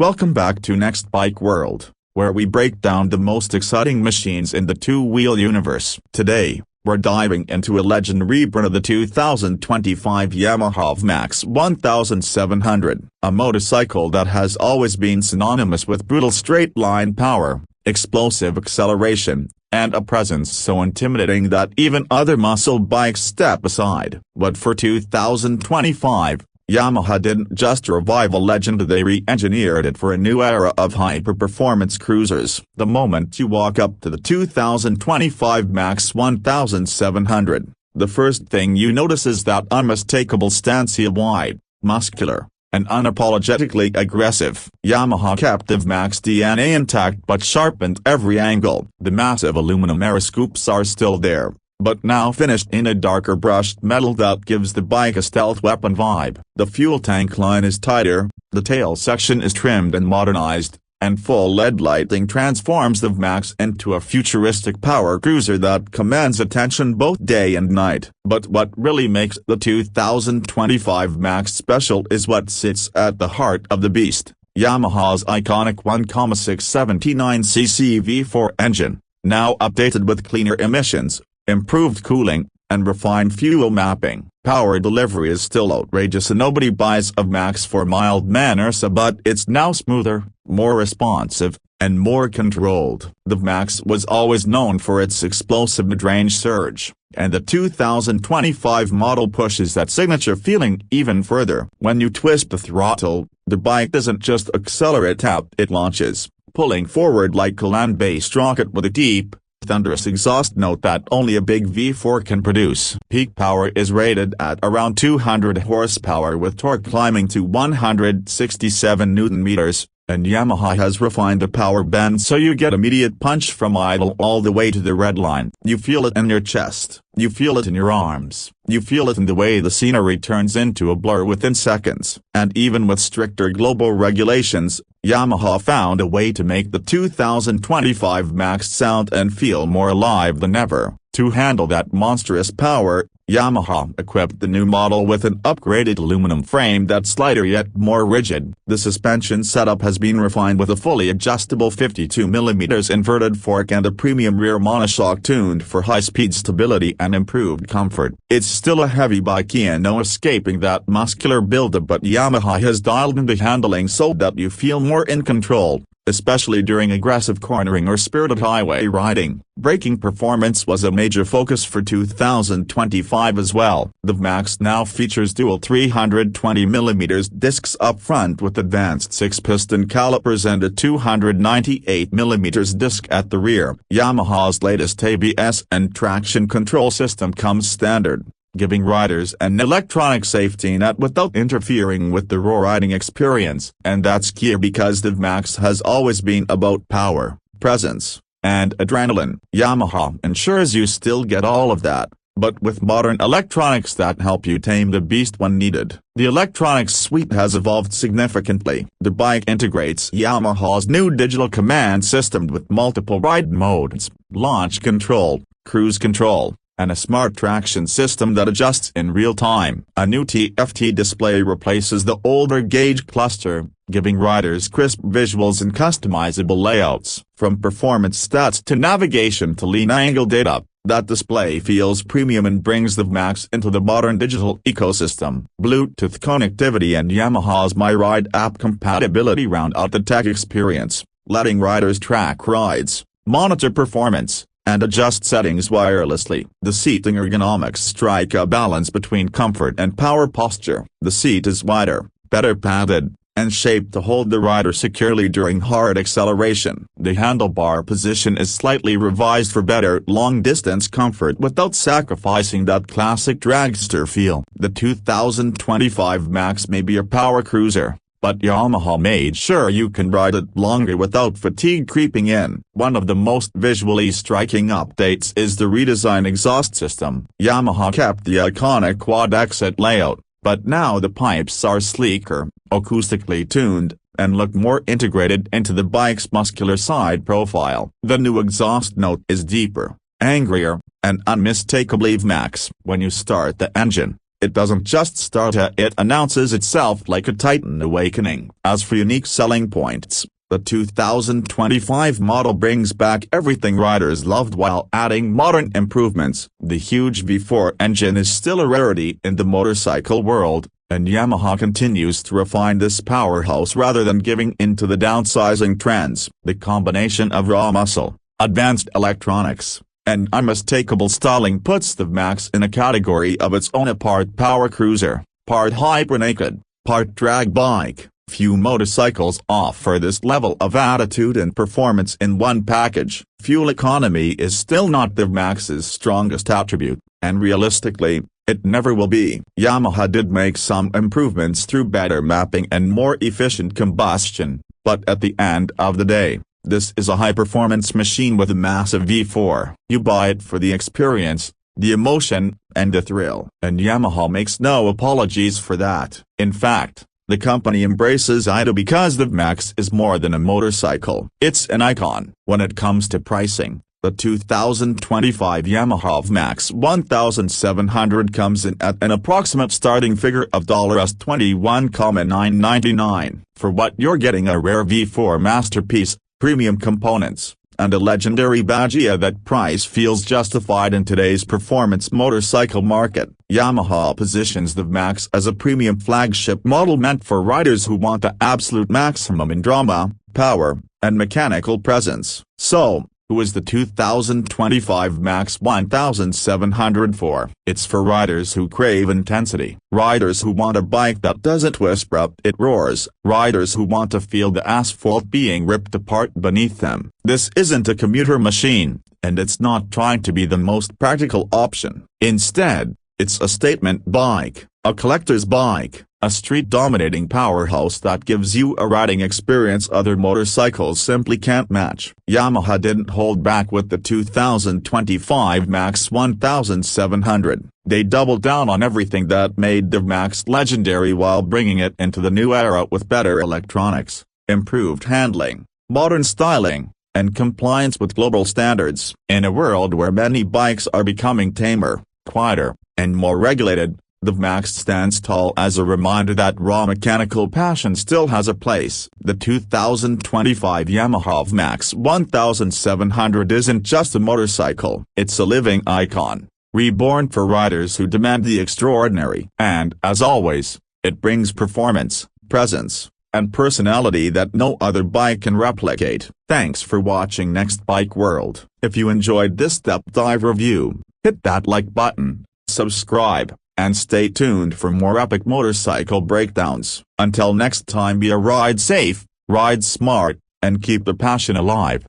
Welcome back to Next Bike World, where we break down the most exciting machines in the two-wheel universe. Today, we're diving into a legend reborn of the 2025 Yamaha VMAX 1700, a motorcycle that has always been synonymous with brutal straight-line power, explosive acceleration, and a presence so intimidating that even other muscle bikes step aside. But for 2025, Yamaha didn't just revive a legend, they re-engineered it for a new era of hyper-performance cruisers. The moment you walk up to the 2025 VMAX 1700, the first thing you notice is that unmistakable stance: wide, muscular, and unapologetically aggressive. Yamaha kept the VMAX DNA intact but sharpened every angle. The massive aluminum air scoops are still there, but now finished in a darker brushed metal that gives the bike a stealth weapon vibe. The fuel tank line is tighter, the tail section is trimmed and modernized, and full LED lighting transforms the VMAX into a futuristic power cruiser that commands attention both day and night. But what really makes the 2025 VMAX special is what sits at the heart of the beast: Yamaha's iconic 1.679cc V4 engine, now updated with cleaner emissions, improved cooling, and refined fuel mapping. Power delivery is still outrageous and nobody buys a VMAX for mild manners, but it's now smoother, more responsive, and more controlled. The VMAX was always known for its explosive mid-range surge, and the 2025 model pushes that signature feeling even further. When you twist the throttle, the bike doesn't just accelerate out, it launches, pulling forward like a land-based rocket with a deep, thunderous exhaust note that only a big V4 can produce. Peak power is rated at around 200 horsepower with torque climbing to 167 Nm, and Yamaha has refined the power band so you get immediate punch from idle all the way to the red line. You feel it in your chest, you feel it in your arms, you feel it in the way the scenery turns into a blur within seconds. And even with stricter global regulations, Yamaha found a way to make the 2025 VMAX sound and feel more alive than ever. To handle that monstrous power, Yamaha equipped the new model with an upgraded aluminum frame that's lighter yet more rigid. The suspension setup has been refined with a fully adjustable 52mm inverted fork and a premium rear monoshock tuned for high-speed stability and improved comfort. It's still a heavy bike and no escaping that muscular buildup, but Yamaha has dialed in the handling so that you feel more in control, especially during aggressive cornering or spirited highway riding. Braking performance was a major focus for 2025 as well. The VMAX now features dual 320mm discs up front with advanced 6-piston calipers and a 298mm disc at the rear. Yamaha's latest ABS and traction control system comes standard, giving riders an electronic safety net without interfering with the raw riding experience. And that's key because the VMAX has always been about power, presence, and adrenaline. Yamaha ensures you still get all of that, but with modern electronics that help you tame the beast when needed. The electronics suite has evolved significantly. The bike integrates Yamaha's new digital command system with multiple ride modes, launch control, cruise control, and a smart traction system that adjusts in real time. A new TFT display replaces the older gauge cluster, giving riders crisp visuals and customizable layouts. From performance stats to navigation to lean angle data, that display feels premium and brings the VMAX into the modern digital ecosystem. Bluetooth connectivity and Yamaha's MyRide app compatibility round out the tech experience, letting riders track rides, monitor performance, and adjust settings wirelessly. The seating ergonomics strike a balance between comfort and power posture. The seat is wider, better padded, and shaped to hold the rider securely during hard acceleration. The handlebar position is slightly revised for better long-distance comfort without sacrificing that classic dragster feel. The 2025 VMAX may be a power cruiser, but Yamaha made sure you can ride it longer without fatigue creeping in. One of the most visually striking updates is the redesigned exhaust system. Yamaha kept the iconic quad exit layout, but now the pipes are sleeker, acoustically tuned, and look more integrated into the bike's muscular side profile. The new exhaust note is deeper, angrier, and unmistakably VMAX. When you start the engine, it doesn't just start it announces itself like a titan awakening. As for unique selling points, the 2025 model brings back everything riders loved while adding modern improvements. The huge V4 engine is still a rarity in the motorcycle world, and Yamaha continues to refine this powerhouse rather than giving in to the downsizing trends. The combination of raw muscle, advanced electronics, and unmistakable styling puts the VMAX in a category of its own, a part power cruiser, part hyper-naked, part drag bike. Few motorcycles offer this level of attitude and performance in one package. Fuel economy is still not the VMAX's strongest attribute, and realistically, it never will be. Yamaha did make some improvements through better mapping and more efficient combustion, but at the end of the day, this is a high-performance machine with a massive V4. You buy it for the experience, the emotion, and the thrill. And Yamaha makes no apologies for that. In fact, the company embraces it because the VMAX is more than a motorcycle. It's an icon. When it comes to pricing, the 2025 Yamaha VMAX 1700 comes in at an approximate starting figure of $21,999. For what you're getting, a rare V4 masterpiece, premium components, and a legendary Bagia, that price feels justified in today's performance motorcycle market. Yamaha positions the VMAX as a premium flagship model meant for riders who want the absolute maximum in drama, power, and mechanical presence. So, who is the 2025 VMAX 1700 for? It's for riders who crave intensity. Riders who want a bike that doesn't whisper, it roars. Riders who want to feel the asphalt being ripped apart beneath them. This isn't a commuter machine, and it's not trying to be the most practical option. Instead, it's a statement bike, a collector's bike, a street-dominating powerhouse that gives you a riding experience other motorcycles simply can't match. Yamaha didn't hold back with the 2025 VMAX 1700. They doubled down on everything that made the VMAX legendary while bringing it into the new era with better electronics, improved handling, modern styling, and compliance with global standards. In a world where many bikes are becoming tamer, quieter, and more regulated, the VMAX stands tall as a reminder that raw mechanical passion still has a place. The 2025 Yamaha VMAX 1700 isn't just a motorcycle, it's a living icon, reborn for riders who demand the extraordinary. And, as always, it brings performance, presence, and personality that no other bike can replicate. Thanks for watching Next Bike World. If you enjoyed this depth dive review, hit that like button, subscribe, and stay tuned for more epic motorcycle breakdowns. Until next time, be a ride safe, ride smart, and keep the passion alive.